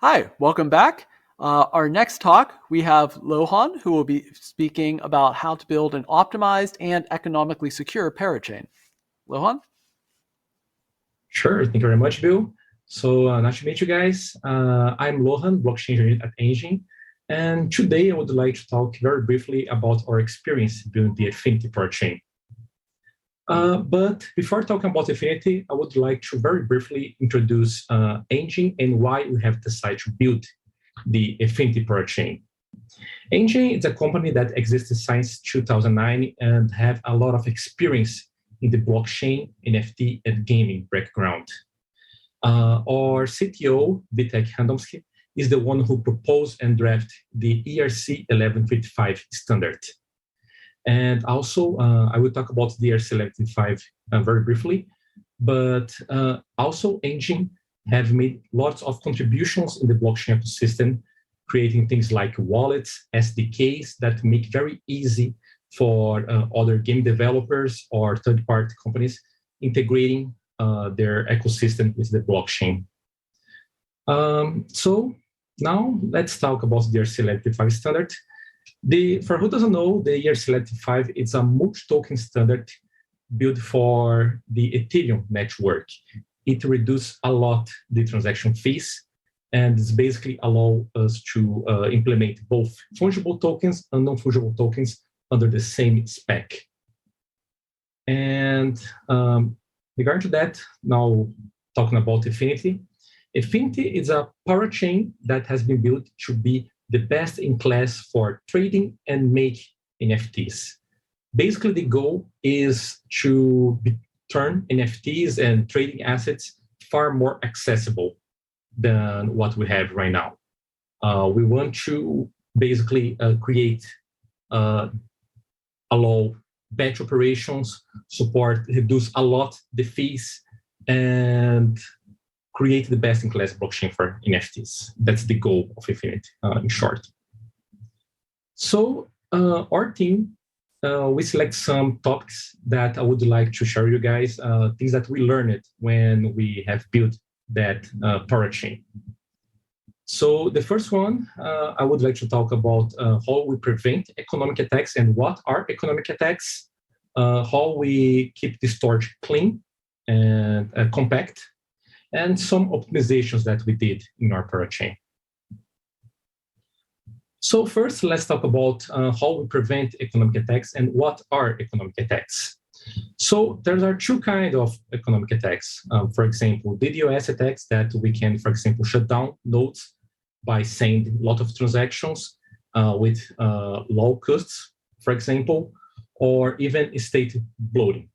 Hi, welcome back. Our next talk, we have Lohann, who will be speaking about how to build an optimized and economically secure parachain. Lohann? Sure, thank you very much, Bill. So nice to meet you guys. I'm Lohann, blockchain engineer at Enjin. And today I would like to talk very briefly about our experience building the Affinity Parachain. But before talking about Affinity, I would like to very briefly introduce Enjin and why we have decided to build the Affinity Parachain. Enjin is a company that exists since 2009 and have a lot of experience in the blockchain, NFT, and gaming background. Our CTO, Vitek Handomsky, is the one who proposed and drafted the ERC 1155 standard. And also, I will talk about the ERC 1155 very briefly, but also Enjin have made lots of contributions in the blockchain ecosystem, creating things like wallets, SDKs that make very easy for other game developers or third-party companies integrating their ecosystem with the blockchain. So now let's talk about the ERC-1155 standard. For who doesn't know, the ERC-1155 is a multi-token standard built for the Ethereum network. It reduces a lot the transaction fees, and it's basically allow us to implement both fungible tokens and non-fungible tokens under the same spec. And regarding to that, now talking about Affinity. Affinity is a parachain that has been built to be the best in class for trading and make NFTs. Basically, the goal is to turn NFTs and trading assets far more accessible than what we have right now. We want to basically create allow batch operations, reduce a lot the fees, and create the best-in-class blockchain for NFTs. That's the goal of Affinity, in short. So our team, we select some topics that I would like to share with you guys, things that we learned when we have built that parachain. So the first one, I would like to talk about how we prevent economic attacks and what are economic attacks, how we keep the storage clean and compact, and some optimizations that we did in our parachain. So first, let's talk about how we prevent economic attacks and what are economic attacks. So there are two kinds of economic attacks. For example, DDoS attacks that we can, for example, shut down nodes by sending a lot of transactions with low costs, for example, or even state bloating.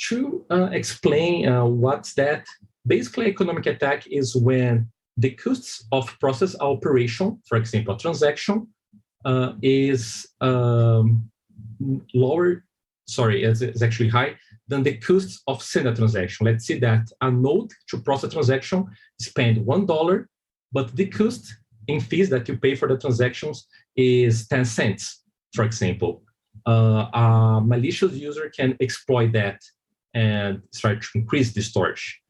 To explain what's that, basically economic attack is when the costs of process operation, for example, a transaction, is is actually high than the costs of send a transaction. Let's say that a node to process a transaction spend $1, but the cost in fees that you pay for the transactions is 10 cents, for example. A malicious user can exploit that and start to increase the storage.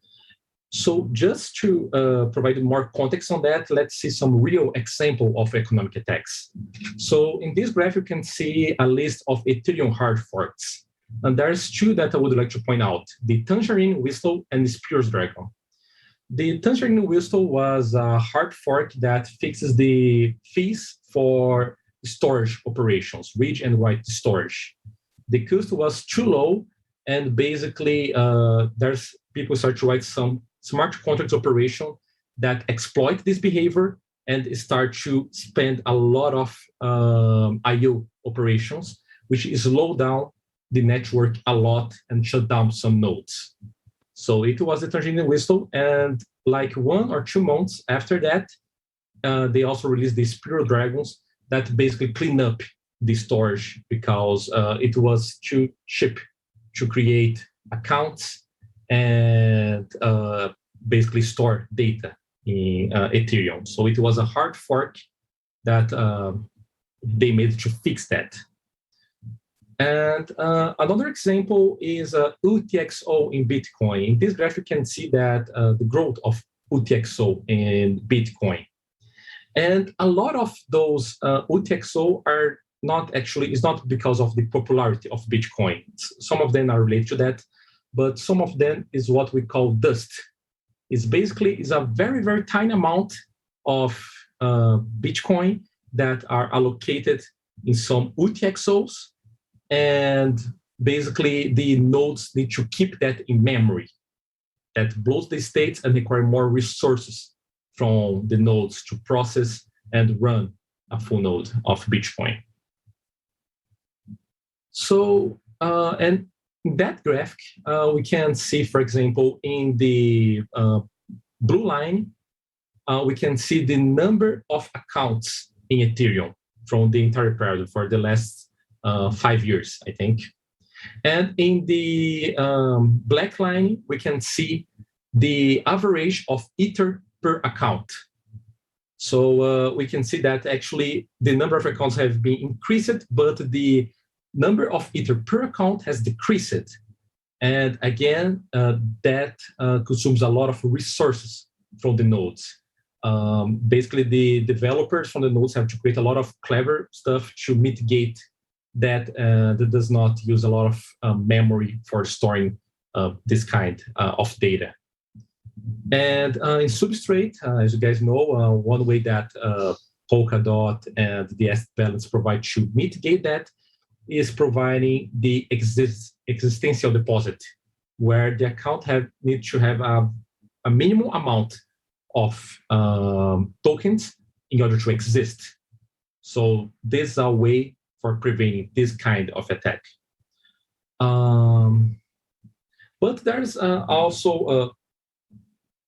So just to provide more context on that, let's see some real example of economic attacks. So in this graph, you can see a list of Ethereum hard forks. And there's two that I would like to point out, the Tangerine Whistle and the Spears Dragon. The Tangerine Whistle was a hard fork that fixes the fees for storage operations, read and write storage. The cost was too low, and basically there's people start to write some smart contracts operation that exploit this behavior and start to spend a lot of IO operations, which slow down the network a lot and shut down some nodes. So it was the Tangerine Whistle, and like 1 or 2 months after that, they also released the Spiral Dragons that basically clean up the storage because it was too cheap to create accounts and basically store data in Ethereum. So it was a hard fork that they made to fix that. And another example is UTXO in Bitcoin. In this graph, you can see that the growth of UTXO in Bitcoin. And a lot of those UTXO are not actually, it's not because of the popularity of Bitcoin. Some of them are related to that, but some of them is what we call dust. It's basically is a very, very tiny amount of Bitcoin that are allocated in some UTXOs, and basically the nodes need to keep that in memory. That blows the states and require more resources from the nodes to process and run a full node of Bitcoin. So, and in that graphic, we can see, for example, in the blue line, we can see the number of accounts in Ethereum from the entire period for the last 5 years, I think. And in the black line, we can see the average of Ether per account. So we can see that actually the number of accounts have been increased, but the number of Ether per account has decreased. And again, that consumes a lot of resources from the nodes. Basically, the developers from the nodes have to create a lot of clever stuff to mitigate that that does not use a lot of memory for storing this kind of data. And in Substrate, as you guys know, one way that Polkadot and the asset balance provide to mitigate that is providing the existential deposit, where the account needs to have a minimum amount of tokens in order to exist. So this is a way for preventing this kind of attack. But there's also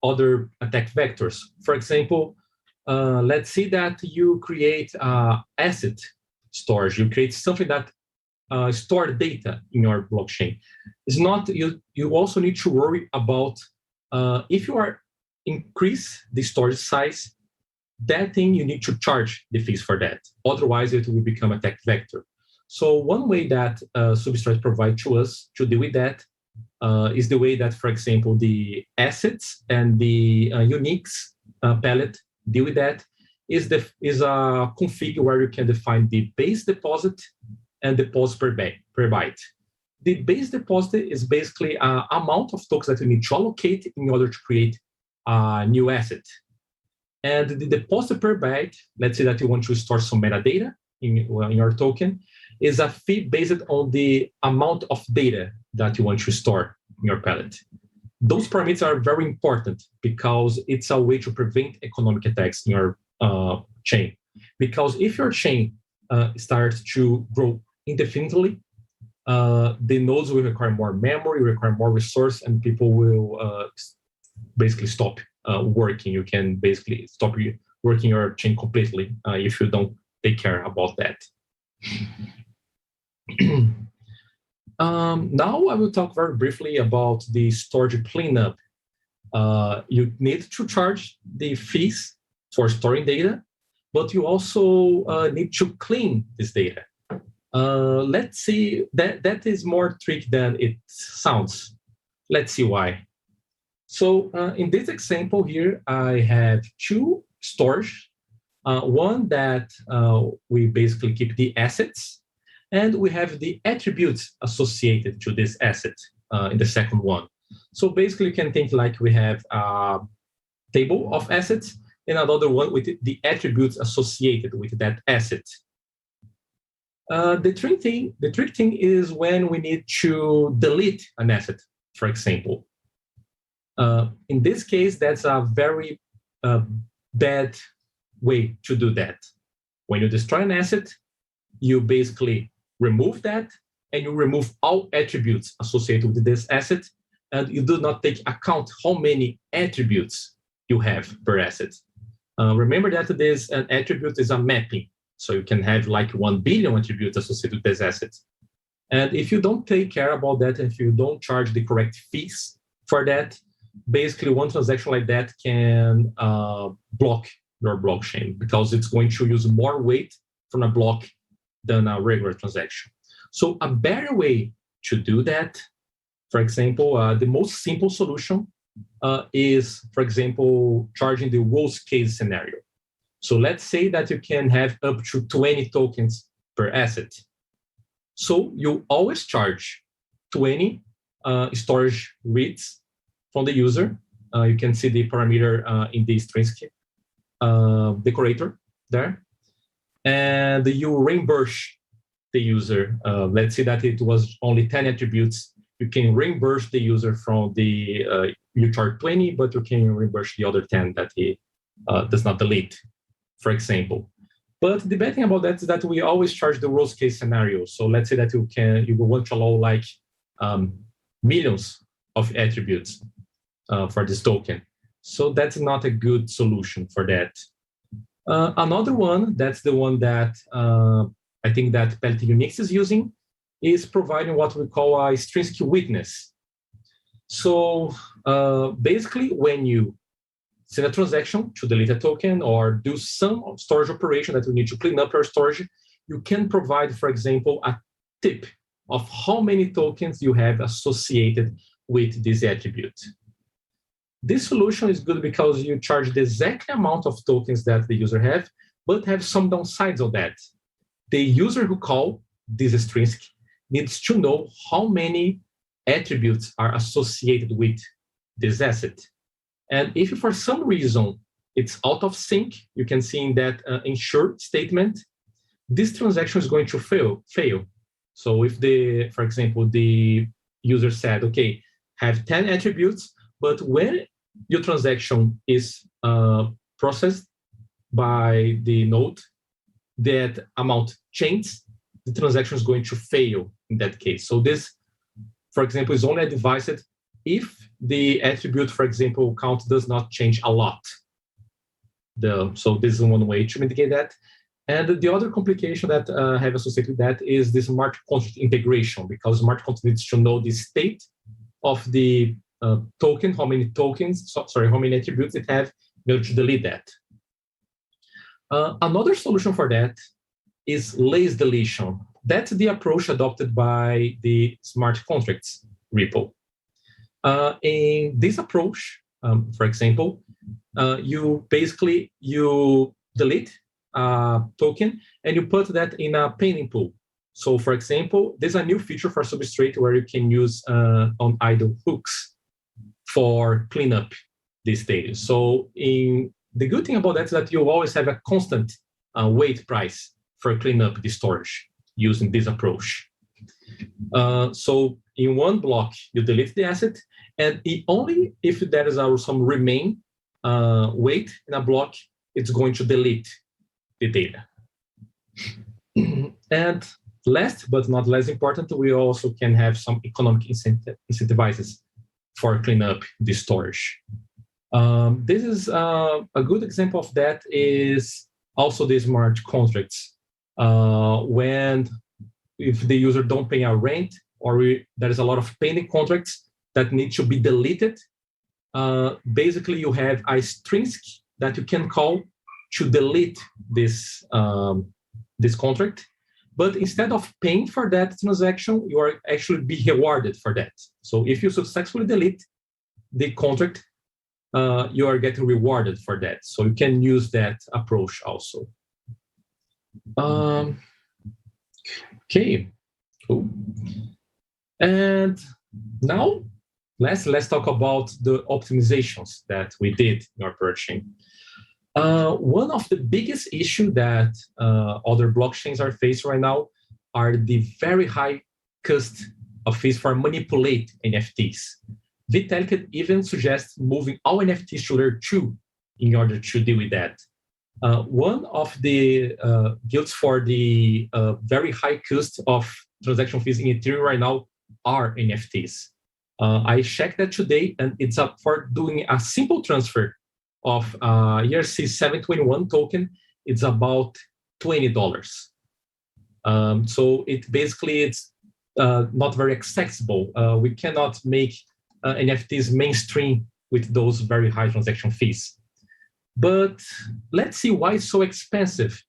other attack vectors. For example, let's see that you create asset storage. You create something that store data in your blockchain. It's not you also need to worry about if you are increase the storage size, that thing you need to charge the fees for that. Otherwise, it will become a attack vector. So one way that Substrate provides to us to deal with that is the way that, for example, the assets and the uniques palette deal with that is a config where you can define the base deposit and deposit per byte. The base deposit is basically an amount of tokens that you need to allocate in order to create a new asset. And the deposit per byte, let's say that you want to store some metadata in your token, is a fee based on the amount of data that you want to store in your palette. Those parameters are very important because it's a way to prevent economic attacks in your chain. Because if your chain starts to grow indefinitely, the nodes will require more memory, require more resource, and people will basically stop working. You can basically stop working your chain completely if you don't take care about that. Now I will talk very briefly about the storage cleanup. You need to charge the fees for storing data, but you also need to clean this data. Let's see, that is more tricky than it sounds. Let's see why. So in this example here, I have two storage. One that we basically keep the assets, and we have the attributes associated to this asset in the second one. So basically, you can think like we have a table of assets and another one with the attributes associated with that asset. The trick thing is when we need to delete an asset, for example. In this case, that's a very bad way to do that. When you destroy an asset, you basically remove that, and you remove all attributes associated with this asset, and you do not take account how many attributes you have per asset. Remember that an attribute is a mapping, so you can have like 1 billion attributes associated with this asset. And if you don't take care about that, if you don't charge the correct fees for that, basically one transaction like that can block your blockchain because it's going to use more weight from a block than a regular transaction. So a better way to do that, for example, the most simple solution is, for example, charging the worst case scenario. So let's say that you can have up to 20 tokens per asset. So you always charge 20 storage reads from the user. You can see the parameter in the extrinsic decorator there. And you reimburse the user. Let's say that it was only 10 attributes. You can reimburse the user from the, you charge 20, but you can reimburse the other 10 that he does not delete, for example. But the bad thing about that is that we always charge the worst case scenario. So let's say that you want to allow like millions of attributes for this token. So that's not a good solution for that. Another one, that's the one that I think that Pellet Unix is using, is providing what we call a extrinsic witness. So basically, when you send a transaction to delete a token or do some storage operation that you need to clean up your storage, you can provide, for example, a tip of how many tokens you have associated with this attribute. This solution is good because you charge the exact amount of tokens that the user have, but have some downsides of that. The user who call this extrinsic needs to know how many attributes are associated with this asset. And if for some reason it's out of sync, you can see in that ensure statement, this transaction is going to fail. So if for example, the user said, okay, have 10 attributes, but when your transaction is processed by the node, that amount changes, the transaction is going to fail in that case. So this, for example, is only advised if the attribute, for example, count does not change a lot. So this is one way to mitigate that. And the other complication that have associated with that is the smart contract integration, because smart contract needs to know the state of the token, how many attributes it have in order to delete that. Another solution for that is lazy deletion. That's the approach adopted by the smart contracts repo. In this approach, for example, you delete a token and you put that in a pending pool. So, for example, there's a new feature for Substrate where you can use on idle hooks for cleanup this data. So, the good thing about that is that you always have a constant weight price for cleanup the storage using this approach. So in one block, you delete the asset, and only if there is some remain weight in a block, it's going to delete the data. And last but not less important, we also can have some economic incentivizes for cleanup the storage. This is a good example of that is also the smart contracts. If the user don't pay a rent or there is a lot of pending contracts that need to be deleted, basically you have a extrinsic that you can call to delete this contract. But instead of paying for that transaction, you are actually be rewarded for that. So if you successfully delete the contract, you are getting rewarded for that. So you can use that approach also. Okay, cool. And now let's talk about the optimizations that we did in our Parachain. One of the biggest issues that other blockchains are facing right now are the very high cost of fees for manipulate NFTs. Vitalik even suggests moving all NFTs to layer 2 in order to deal with that. One of the guilds for the very high cost of transaction fees in Ethereum right now are NFTs. I checked that today, and it's up for doing a simple transfer of ERC 721 token. It's about $20. So it's not very accessible. We cannot make NFTs mainstream with those very high transaction fees. But let's see why it's so expensive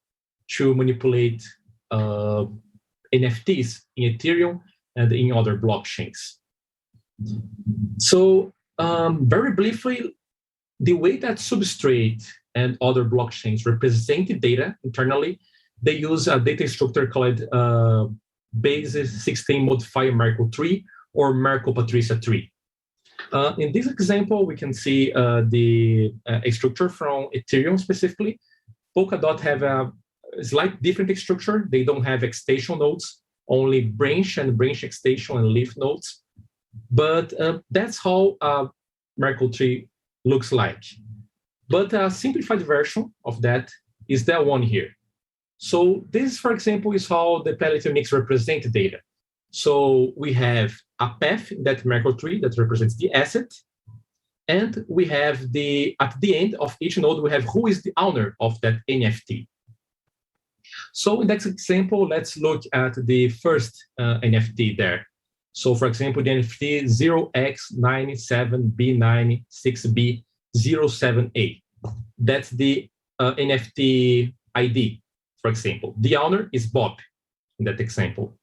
to manipulate NFTs in Ethereum and in other blockchains. So Very briefly, the way that Substrate and other blockchains represent the data internally, they use a data structure called basis 16 modifier Merkle 3 or Merkle Patricia 3. In this example, we can see the structure from Ethereum specifically. Polkadot have a slight different structure. They don't have extension nodes, only branch and branch extension and leaf nodes. But that's how Merkle 3 looks like. But a simplified version of that is that one here. So this, for example, is how the Parachain mix represents data. So we have a path in that Merkle tree that represents the asset. And we have at the end of each node, we have who is the owner of that NFT. So in that example, let's look at the first NFT there. So for example, the NFT 0x97B96B07A. That's the NFT ID, for example. The owner is Bob in that example.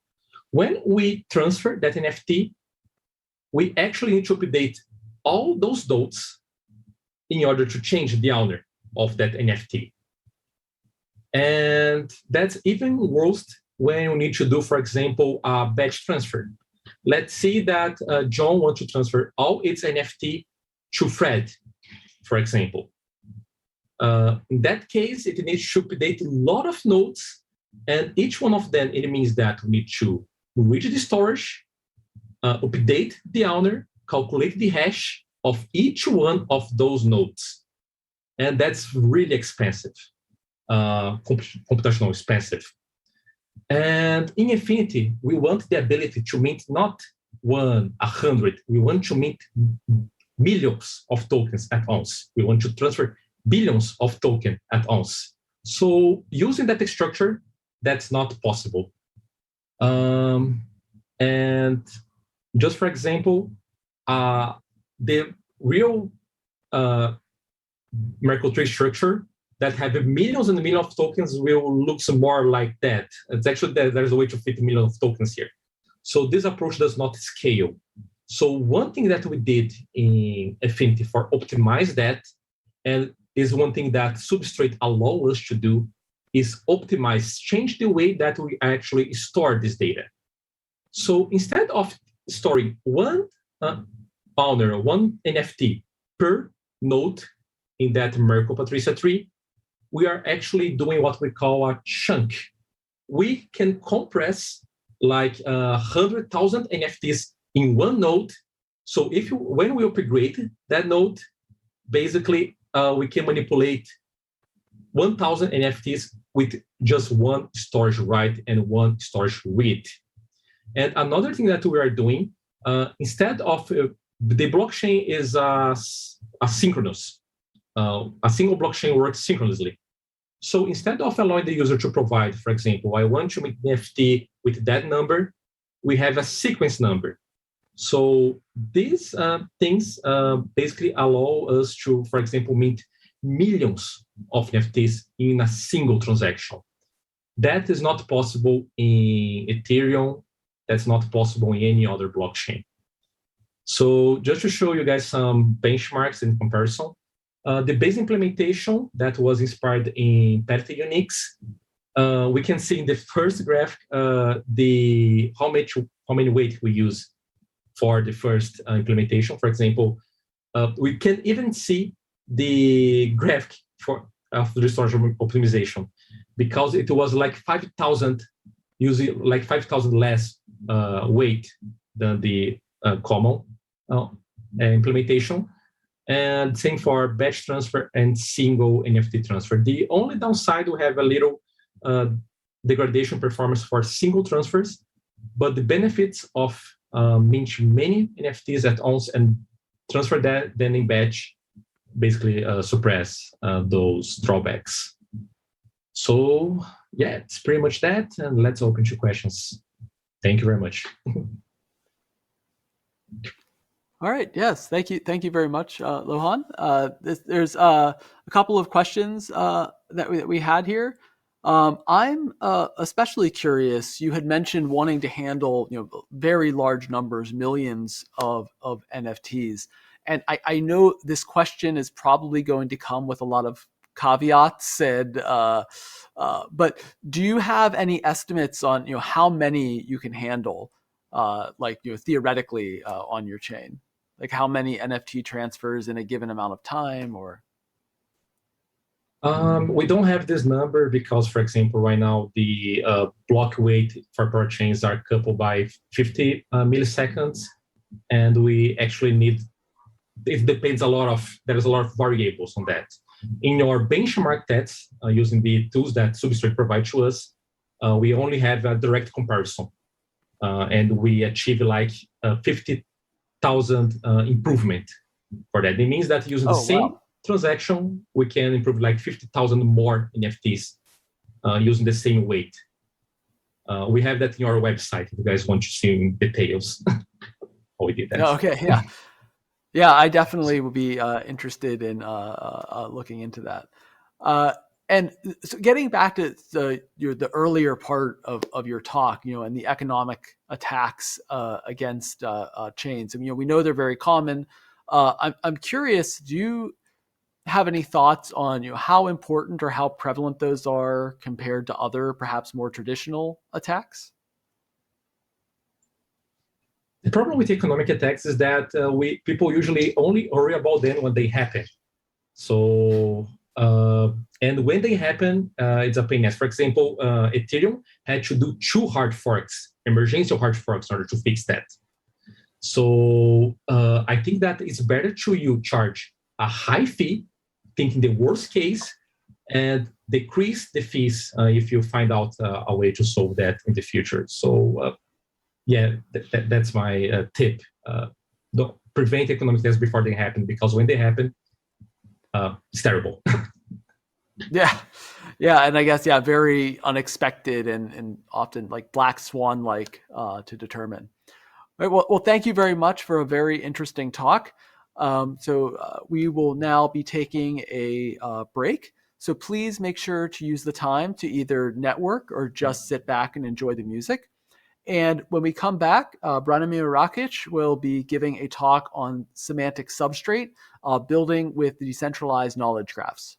When we transfer that NFT, we actually need to update all those nodes in order to change the owner of that NFT. And that's even worse when you need to do, for example, a batch transfer. Let's see that John wants to transfer all its NFT to Fred, for example. In that case, it needs to update a lot of nodes, and each one of them, it means that we need to read the storage, update the owner, calculate the hash of each one of those nodes. And that's really expensive, computational expensive. And in Infinity, we want the ability to mint not 100, we want to mint millions of tokens at once. We want to transfer billions of tokens at once. So using that structure, that's not possible. And just for example, the real Merkle tree structure that have millions and millions of tokens will look more like that. It's actually there's a way to fit millions of tokens here. So this approach does not scale. So one thing that we did in Infinity for optimize that, and is one thing that Substrate allows us to do, is optimize, change the way that we actually store this data. So instead of storing one owner, one NFT per node in that Merkle Patricia tree, we are actually doing what we call a chunk. We can compress like 100,000 NFTs in one node. So when we upgrade that node, basically we can manipulate 1,000 NFTs with just one storage write and one storage read. And another thing that we are doing, instead of the blockchain is asynchronous. A single blockchain works synchronously. So instead of allowing the user to provide, for example, I want to make the NFT with that number, we have a sequence number. So these things basically allow us to, for example, mint millions of NFTs in a single transaction. That is not possible in Ethereum. That's not possible in any other blockchain. So just to show you guys some benchmarks in comparison, the base implementation that was inspired in Parachain Unix, we can see in the first graph how many weight we use for the first implementation. For example, we can even see the graph of the storage optimization, because it was like 5,000 using like 5,000 less weight than the common implementation. And same for batch transfer and single NFT transfer. The only downside, we have a little degradation performance for single transfers, but the benefits of minting many NFTs at once and transfer that then in batch basically suppress those drawbacks. So yeah, it's pretty much that, and let's open to questions. Thank you very much. All right. Yes. Thank you. Thank you very much, Lohann. There's a couple of questions that we had here. I'm especially curious. You had mentioned wanting to handle very large numbers, millions of NFTs, And I know this question is probably going to come with a lot of caveats, and but do you have any estimates on how many you can handle, like theoretically on your chain, like how many NFT transfers in a given amount of time, or? We don't have this number because, for example, right now the block weight for parachains are coupled by 50 milliseconds, and we actually need. It depends a lot of. There's a lot of variables on that. In your benchmark tests, using the tools that Substrate provide to us, we only have a direct comparison, and we achieve like 50,000 improvement for that. It means that using the Oh same wow. transaction, we can improve like 50,000 more NFTs using the same weight. We have that in our website if you guys want to see details how we did that. Okay, yeah. Yeah, I definitely would be interested in looking into that. Uh, and so getting back to the earlier part of your talk, and the economic attacks against chains. I mean, we know they're very common. I'm curious. Do you have any thoughts on how important or how prevalent those are compared to other, perhaps more traditional attacks? The problem with economic attacks is that we people usually only worry about them when they happen. So and when they happen, it's a pain. As for example, Ethereum had to do two hard forks, emergency hard forks, in order to fix that. So I think that it's better to you charge a high fee, thinking the worst case, and decrease the fees if you find out a way to solve that in the future. So yeah, that's my tip. Don't prevent economic attacks before they happen, because when they happen, it's terrible. Yeah. Yeah. And I guess, yeah, very unexpected and often like black swan like to determine. All right, well, thank you very much for a very interesting talk. So we will now be taking a break. So please make sure to use the time to either network or just sit back and enjoy the music. And when we come back, Branimir Rakic will be giving a talk on semantic substrate, building with the decentralized knowledge graphs.